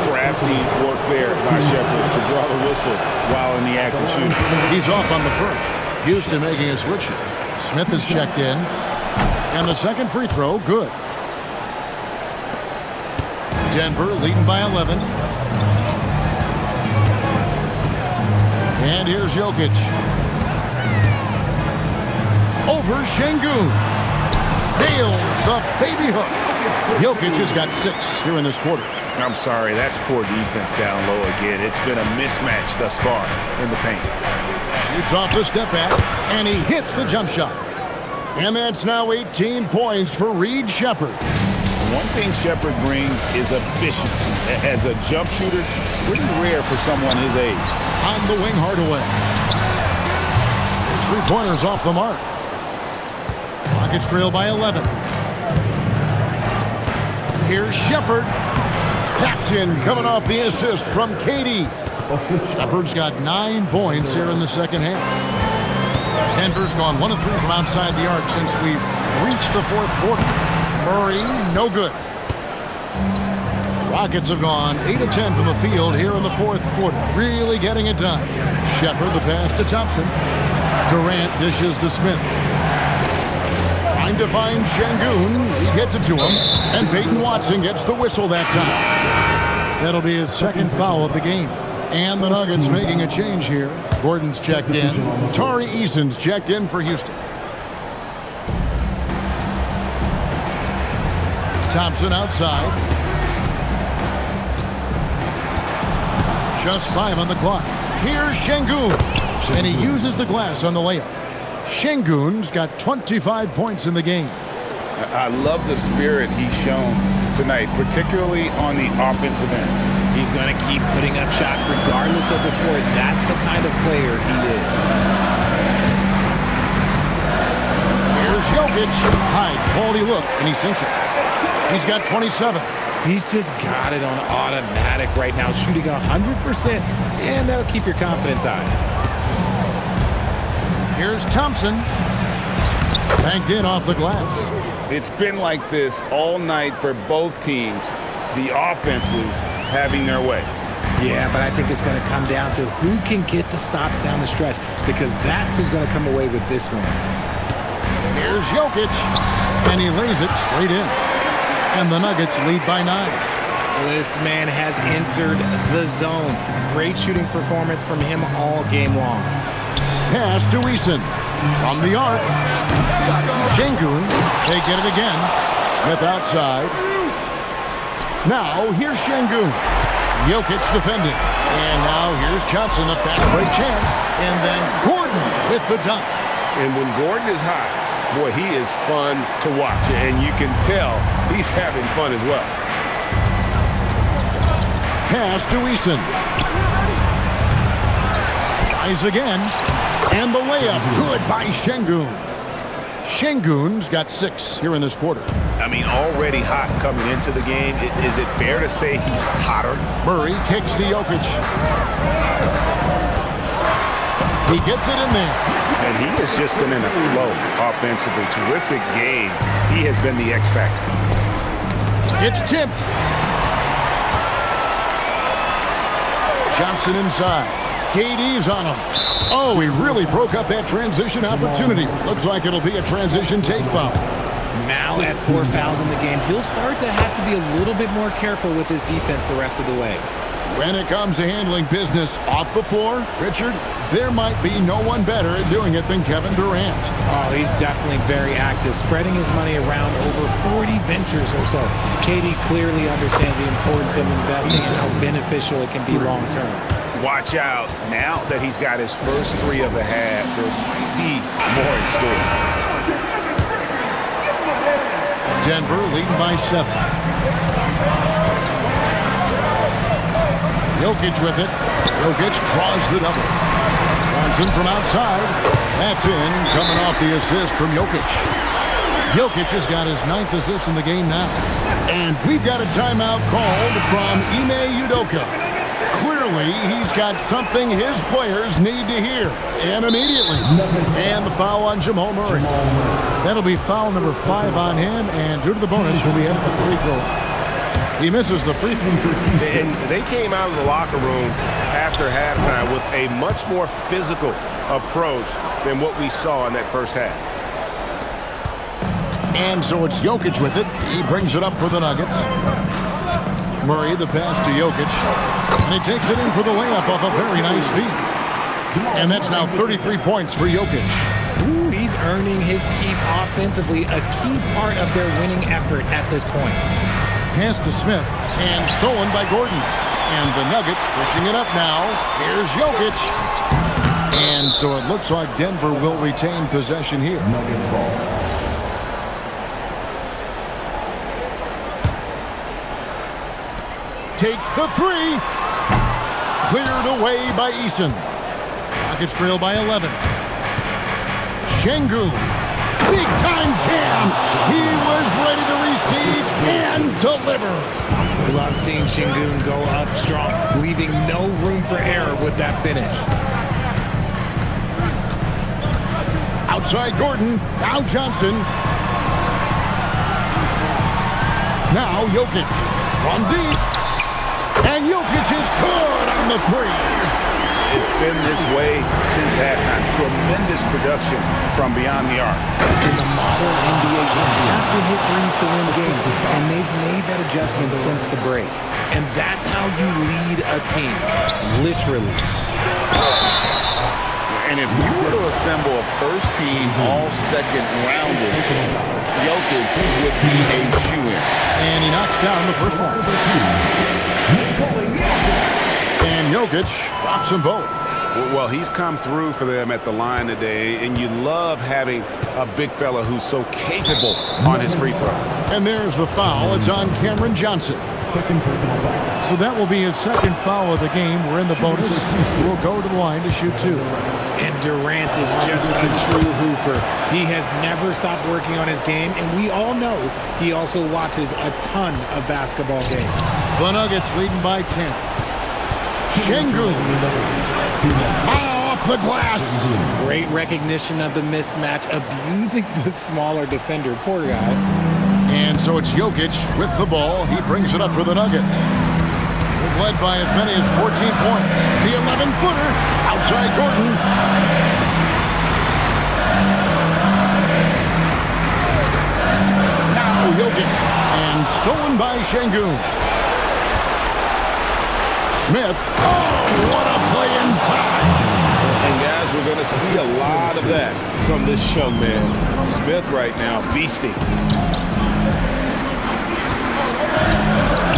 Crafty work there by Shepard to draw the whistle while in the act of shooting. He's off on the first. Houston making a switch here. Smith is checked in. And the second free throw, good. Denver leading by 11. And here's Jokic. Over Şengün. Nails the baby hook. Jokic has got 6 here in this quarter. I'm sorry, that's poor defense down low again. It's been a mismatch thus far in the paint. Shoots off the step back, and he hits the jump shot. And that's now 18 points for Reed Shepard. One thing Shepard brings is efficiency. As a jump shooter, pretty rare for someone his age. On the wing, Hardaway. His 3-pointers off the mark. Rockets trail by 11. Here's Shepard. Caption coming off the assist from KD. Shepard's got 9 points here in the second half. Denver's gone 1 of 3 from outside the arc since we've reached the fourth quarter. Murray, no good. Rockets have gone 8 of 10 from the field here in the fourth quarter. Really getting it done. Shepard the pass to Thompson. Durant dishes to Smith. Trying to find Şengün. He gets it to him. And Peyton Watson gets the whistle that time. That'll be his second foul of the game. And the Nuggets making a change here. Gordon's checked in. Tari Eason's checked in for Houston. Thompson outside. Just 5 on the clock. Here's Şengün. And he uses the glass on the layup. Şengün's got 25 points in the game. I love the spirit he's shown tonight, particularly on the offensive end. He's going to keep putting up shots regardless of the score. That's the kind of player he is. Here's Jokic. High quality look, and he sinks it. He's got 27. He's just got it on automatic right now, shooting 100%, and that'll keep your confidence high. Here's Thompson. Banked in off the glass. It's been like this all night for both teams. The offenses having their way. Yeah, but I think it's going to come down to who can get the stops down the stretch, because that's who's going to come away with this one. Here's Jokic, and he lays it straight in. And the Nuggets lead by 9. This man has entered the zone. Great shooting performance from him all game long. Pass to Eason. From the arc. Şengün. They get it again. Smith outside. Now, here's Şengün. Jokic defending. And now here's Johnson, a fast break chance. And then Gordon with the dunk. And when Gordon is hot, boy, he is fun to watch. And you can tell he's having fun as well. Pass to Eason. Tries again. And the layup good by Şengün. Şengün's got 6 here in this quarter. I mean, already hot coming into the game. Is it fair to say he's hotter? Murray kicks to Jokic. He gets it in there. And he has just been in a flow offensively. Terrific game. He has been the X factor. It's tipped. Johnson inside. KD's on him. Oh, he really broke up that transition opportunity. Looks like it'll be a transition take foul. Now at 4 fouls in the game, he'll start to have to be a little bit more careful with his defense the rest of the way. When it comes to handling business off the floor, Richard, there might be no one better at doing it than Kevin Durant. Oh, he's definitely very active, spreading his money around over 40 ventures or so. KD clearly understands the importance of investing and how beneficial it can be long term. Watch out. Now that he's got his first 3 of the half, there might be more in store. Denver leading by 7. Jokic with it. Jokic draws the double. Johnson from outside. That's in, coming off the assist from Jokic. Jokic has got his 9th assist in the game now. And we've got a timeout called from Ime Udoka. Clearly, he's got something his players need to hear, and immediately. And the foul on Jamal Murray. That'll be foul number 5 on him, and due to the bonus, will be headed to the free throw line. He misses the free throw. And they came out of the locker room after halftime with a much more physical approach than what we saw in that first half. And so it's Jokic with it. He brings it up for the Nuggets. Murray, the pass to Jokic. And he takes it in for the layup off a very nice feed. And that's now 33 points for Jokic. Ooh, he's earning his keep offensively, a key part of their winning effort at this point. Pass to Smith, and stolen by Gordon. And the Nuggets pushing it up now. Here's Jokic. And so it looks like Denver will retain possession here. Nuggets ball. Takes the 3. Cleared away by Eason. Rockets trail by 11. Şengün. Big time jam. He was ready to receive and deliver. Love seeing Şengün go up strong, leaving no room for error with that finish. Outside Gordon. Now Johnson. Now Jokic. From deep. And Jokic is good on the three. It's been this way since halftime. Tremendous production from beyond the arc. In the modern NBA, you have to hit threes to win games, and they've made that adjustment since the break. And that's how you lead a team, literally. And if you were to assemble a first-team, all-second rounders, Jokic would be a shoo-in. And he knocks down the first one. And Jokic drops them both. Well, he's come through for them at the line today, and you love having a big fella who's so capable on his free throw. And there's the foul. It's on Cameron Johnson. Second personal foul. So that will be his second foul of the game. We're in the bonus. We'll go to the line to shoot two. And Durant is just a true hooper. He has never stopped working on his game, and we all know he also watches a ton of basketball games. The Nuggets leading by 10. Şengün. Off the glass. Great recognition of the mismatch, abusing the smaller defender. Poor guy. And so it's Jokic with the ball. He brings it up for the Nuggets. They've led by as many as 14 points. The 11-footer outside Gordon. Now Jokic. And stolen by Şengün. Smith. Oh, what a play inside. And guys, we're going to see a lot of that from this young man. Smith right now, beasting.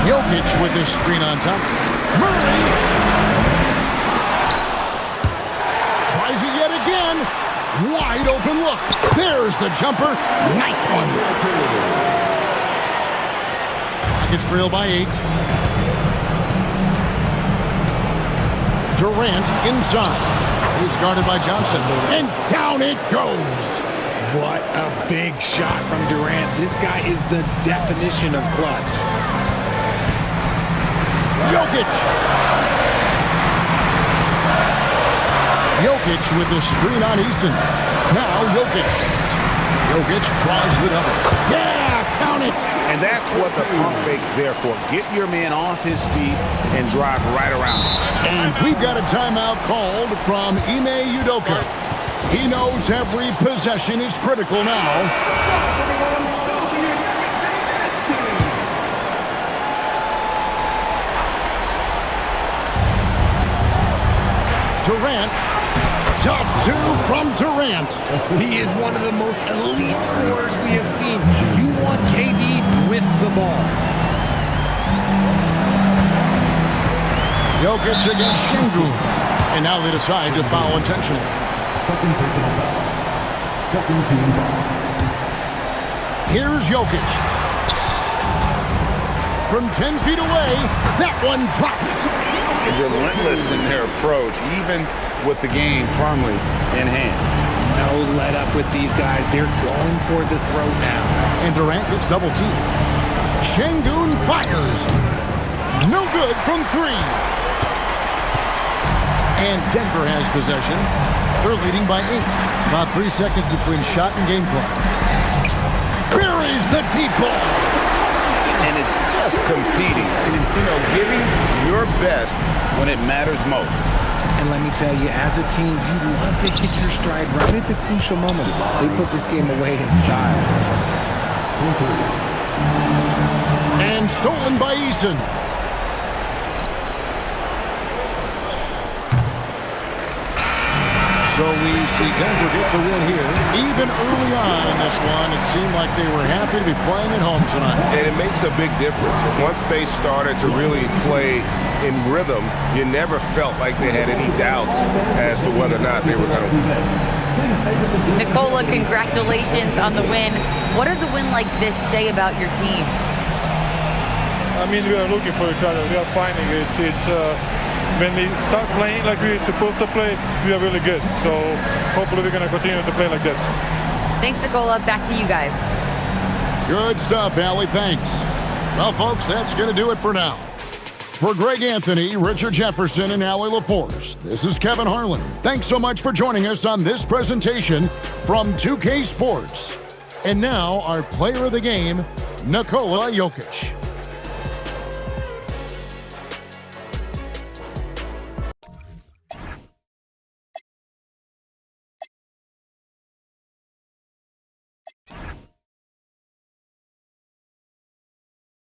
Jokic with this screen on Thompson. Murray. Tries it yet again. Wide open look. There's the jumper. Nice one. Nuggets trail by 8. Durant inside. He's guarded by Johnson. And down it goes. What a big shot from Durant. This guy is the definition of clutch. Jokic. Jokic with the screen on Eason. Now Jokic. Jokic tries the double. Yeah, count it. And that's what the pump fake's there for. Get your man off his feet and drive right around him. And we've got a timeout called from Ime Udoka. He knows every possession is critical now. Durant. Tough two from Durant. He is one of the most elite scorers we have seen. You want KD with the ball. Jokic against Şengün. And now they decide to foul intentionally. Second personal foul. Second team foul. Here's Jokic. From 10 feet away, that one drops. Relentless in their approach, even with the game firmly in hand. No let up with these guys. They're going for the throat now. And Durant gets double teamed. Şengün fires. No good from 3. And Denver has possession. They're leading by 8. About 3 seconds between shot and game clock. Buries the deep ball. And it's just competing. You know, giving your best when it matters most. And let me tell you, as a team, you love to hit your stride right at the crucial moments. They put this game away in style. And stolen by Eason. So we see Denver get the win here. Even early on in this one, it seemed like they were happy to be playing at home tonight. And it makes a big difference. Once they started to really play in rhythm, you never felt like they had any doubts as to whether or not they were going to win. Nicola, congratulations on the win. What does a win like this say about your team? I mean, we are looking for each other. We are finding it. When we start playing like we're supposed to play, we are really good. So hopefully we're going to continue to play like this. Thanks, Nicola. Back to you guys. Good stuff, Allie. Thanks. Well, folks, that's going to do it for now. For Greg Anthony, Richard Jefferson, and Allie LaForce, this is Kevin Harlan. Thanks so much for joining us on this presentation from 2K Sports. And now, our player of the game, Nikola Jokic.